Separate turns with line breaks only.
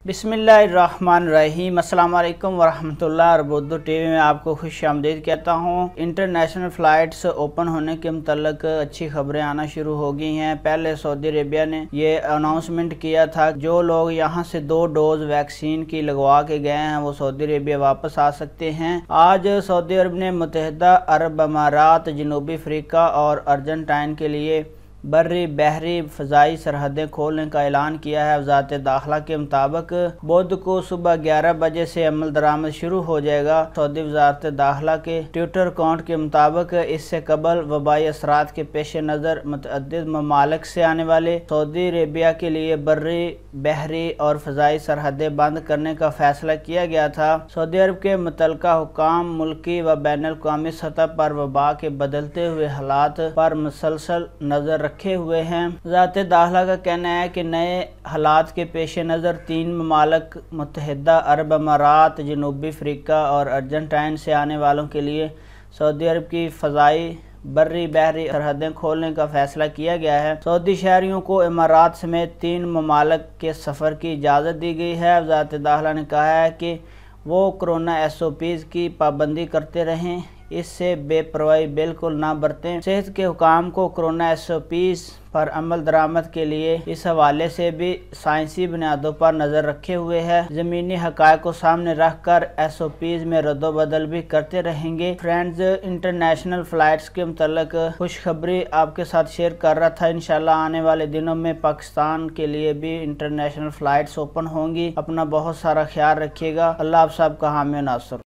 बिस्मिल्लाहिर्रहमानिर्रहीम। अस्सलाम वालेकुम वरहमतुल्लाह। उर्दू टीवी में आपको खुश आमदीद कहता हूँ। इंटरनेशनल फ़्लाइट्स ओपन होने के मुतल्लिक अच्छी खबरें आना शुरू हो गई हैं। पहले सऊदी अरेबिया ने ये अनाउंसमेंट किया था जो लोग यहाँ से 2 डोज वैक्सीन की लगवा के गए हैं वो सऊदी अरेबिया वापस आ सकते हैं। आज सऊदी अरब ने मुत्तहिदा अरब अमारात, जनूबी अफ्रीका और अर्जेंटाइन के लिए बर्री, बहरी, फ़ज़ाई सरहदें खोलने का ऐलान किया है। वज़ारत दाखिला के मुताबिक बुध को सुबह 11 बजे से अमल दरामद शुरू हो जाएगा। सऊदी वज़ारत दाखिला के ट्विटर अकाउंट के मुताबिक इससे कबल वबाई असरात के पेश नज़र मुतअद्दिद ममालिक से आने वाले सऊदी अरेबिया के लिए बर्री, बहरी और फ़ज़ाई सरहदें बंद करने का फैसला किया गया था। सऊदी अरब के मुतल्लिका हुक्काम मुल्की व बैनुल-अक़वामी सतह पर वबा के बदलते हुए हालात पर मुसलसल नज़र रखे हुए हैं। वज़ारत दाखिला का कहना है कि नए हालात के पेश नज़र 3 ममालिक मुत्तहिदा अरब अमारात, जनूबी अफ्रीका और अर्जेंटाइन से आने वालों के लिए सऊदी अरब की फ़ज़ाई, बर्री, बहरी सरहदें खोलने का फैसला किया गया है। सऊदी शहरियों को इमारात समेत 3 ममालिक के सफ़र की इजाज़त दी गई है। वज़ारत दाखिला ने कहा है कि वो कोरोना SOPs की पाबंदी करते रहें, इससे बेपरवाही बिल्कुल ना बरतें। सेहत के हुकाम को कोरोना SOPs पर अमल दरामद के लिए इस हवाले से भी साइंसी बुनियादों पर नज़र रखे हुए है। ज़मीनी हक़ाइक़ को सामने रख कर SOPs में रद्दोबदल भी करते रहेंगे। फ्रेंड्स, इंटरनेशनल फ़्लाइट्स के मुतल्लिक खुशखबरी आपके साथ शेयर कर रहा था। इंशाल्लाह आने वाले दिनों में पाकिस्तान के लिए भी इंटरनेशनल फ़्लाइट्स ओपन होंगी। अपना बहुत सारा ख्याल रखिएगा। अल्लाह आप सब का हामी नासर।